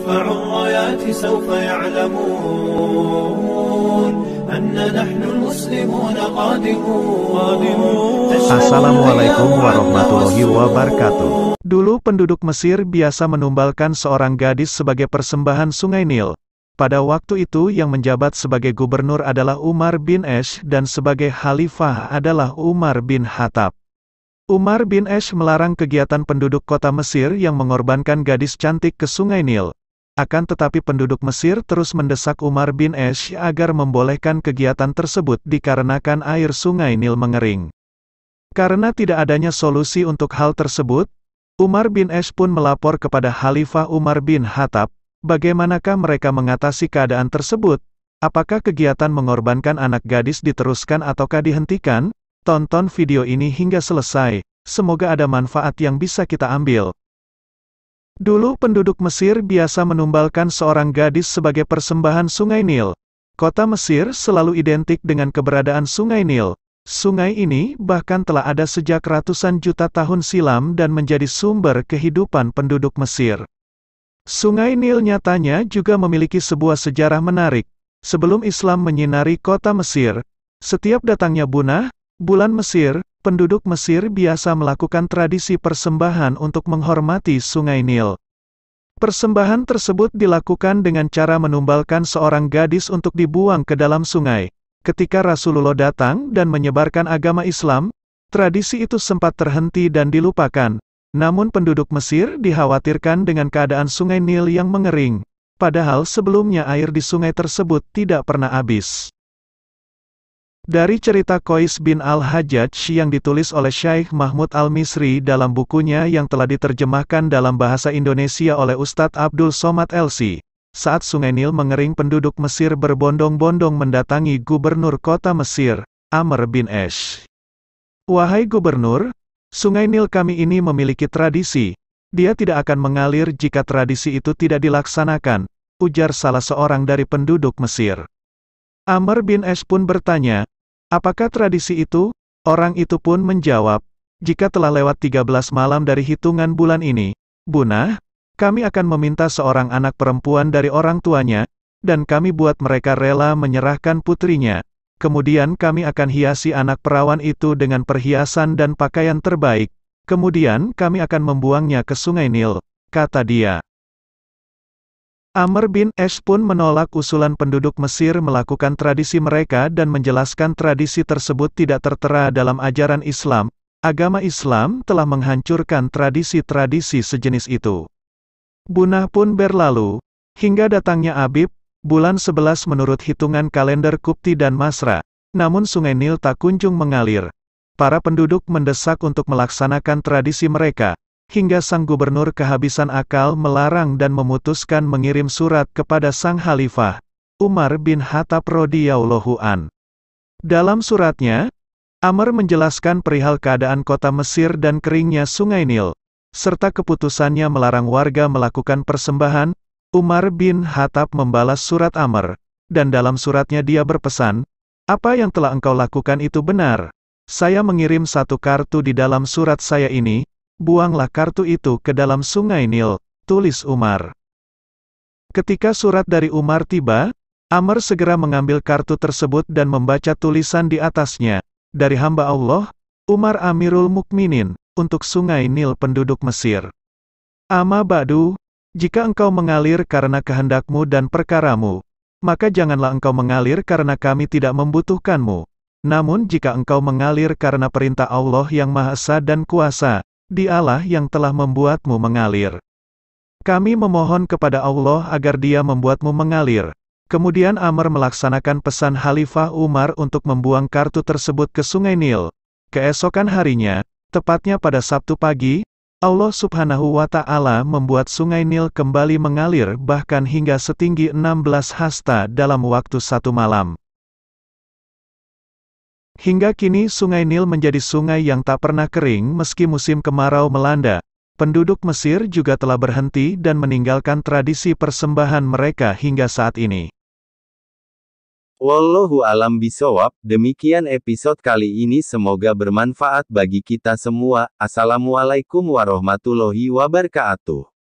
نرفع الرايات سوف يعلمون أن نحن المسلمون قادمون. Assalamualaikum warahmatullahi wabarakatuh. Dulu penduduk Mesir biasa menumbalkan seorang gadis sebagai persembahan Sungai Nil. Pada waktu itu yang menjabat sebagai gubernur adalah Umar bin Ash dan sebagai khalifah adalah Umar bin Khattab. Umar bin Ash melarang kegiatan penduduk kota Mesir yang mengorbankan gadis cantik ke Sungai Nil. Akan tetapi penduduk Mesir terus mendesak Umar bin Ash agar membolehkan kegiatan tersebut dikarenakan air Sungai Nil mengering. Karena tidak adanya solusi untuk hal tersebut, Umar bin Ash pun melapor kepada Khalifah Umar bin Khattab, bagaimanakah mereka mengatasi keadaan tersebut? Apakah kegiatan mengorbankan anak gadis diteruskan ataukah dihentikan? Tonton video ini hingga selesai, semoga ada manfaat yang bisa kita ambil. Dulu penduduk Mesir biasa menumbalkan seorang gadis sebagai persembahan Sungai Nil. Kota Mesir selalu identik dengan keberadaan Sungai Nil. Sungai ini bahkan telah ada sejak ratusan juta tahun silam dan menjadi sumber kehidupan penduduk Mesir. Sungai Nil nyatanya juga memiliki sebuah sejarah menarik. Sebelum Islam menyinari kota Mesir, setiap datangnya bulan Mesir, penduduk Mesir biasa melakukan tradisi persembahan untuk menghormati Sungai Nil. Persembahan tersebut dilakukan dengan cara menumbalkan seorang gadis untuk dibuang ke dalam sungai. Ketika Rasulullah datang dan menyebarkan agama Islam, tradisi itu sempat terhenti dan dilupakan. Namun penduduk Mesir dikhawatirkan dengan keadaan Sungai Nil yang mengering. Padahal sebelumnya air di sungai tersebut tidak pernah habis. Dari cerita Qais bin al-Hajjaj yang ditulis oleh Syekh Mahmud al-Misri dalam bukunya yang telah diterjemahkan dalam bahasa Indonesia oleh Ustadz Abdul Somad LC. Saat Sungai Nil mengering penduduk Mesir berbondong-bondong mendatangi gubernur kota Mesir, Amr bin Ash. Wahai gubernur, Sungai Nil kami ini memiliki tradisi. Dia tidak akan mengalir jika tradisi itu tidak dilaksanakan, ujar salah seorang dari penduduk Mesir. Amr bin Ash pun bertanya, apakah tradisi itu? Orang itu pun menjawab, jika telah lewat 13 malam dari hitungan bulan ini, Bunah, kami akan meminta seorang anak perempuan dari orang tuanya, dan kami buat mereka rela menyerahkan putrinya. Kemudian kami akan hiasi anak perawan itu dengan perhiasan dan pakaian terbaik. Kemudian kami akan membuangnya ke Sungai Nil, kata dia. Amr bin Ash pun menolak usulan penduduk Mesir melakukan tradisi mereka dan menjelaskan tradisi tersebut tidak tertera dalam ajaran Islam. Agama Islam telah menghancurkan tradisi-tradisi sejenis itu. Bunah pun berlalu, hingga datangnya Abib, bulan 11 menurut hitungan kalender Qibti dan Masra. Namun Sungai Nil tak kunjung mengalir. Para penduduk mendesak untuk melaksanakan tradisi mereka. Hingga sang gubernur kehabisan akal melarang dan memutuskan mengirim surat kepada sang khalifah, Umar bin Khattab radhiyallahu an. Dalam suratnya, Amr menjelaskan perihal keadaan kota Mesir dan keringnya Sungai Nil, serta keputusannya melarang warga melakukan persembahan. Umar bin Khattab membalas surat Amr, dan dalam suratnya dia berpesan, apa yang telah engkau lakukan itu benar. Saya mengirim satu kartu di dalam surat saya ini. Buanglah kartu itu ke dalam Sungai Nil, tulis Umar. Ketika surat dari Umar tiba, Amr segera mengambil kartu tersebut dan membaca tulisan di atasnya, dari hamba Allah, Umar Amirul Mukminin, untuk Sungai Nil penduduk Mesir. Amma ba'du, jika engkau mengalir karena kehendakmu dan perkaramu, maka janganlah engkau mengalir karena kami tidak membutuhkanmu. Namun jika engkau mengalir karena perintah Allah yang Maha Esa dan Kuasa, Dialah yang telah membuatmu mengalir. Kami memohon kepada Allah agar Dia membuatmu mengalir. Kemudian Amr melaksanakan pesan Khalifah Umar untuk membuang kartu tersebut ke Sungai Nil. Keesokan harinya, tepatnya pada Sabtu pagi, Allah Subhanahu wa Ta'ala membuat Sungai Nil kembali mengalir bahkan hingga setinggi 16 hasta dalam waktu 1 malam. Hingga kini Sungai Nil menjadi sungai yang tak pernah kering meski musim kemarau melanda. Penduduk Mesir juga telah berhenti dan meninggalkan tradisi persembahan mereka hingga saat ini. Wallahu alam bisawab, demikian episode kali ini, semoga bermanfaat bagi kita semua. Assalamualaikum warahmatullahi wabarakatuh.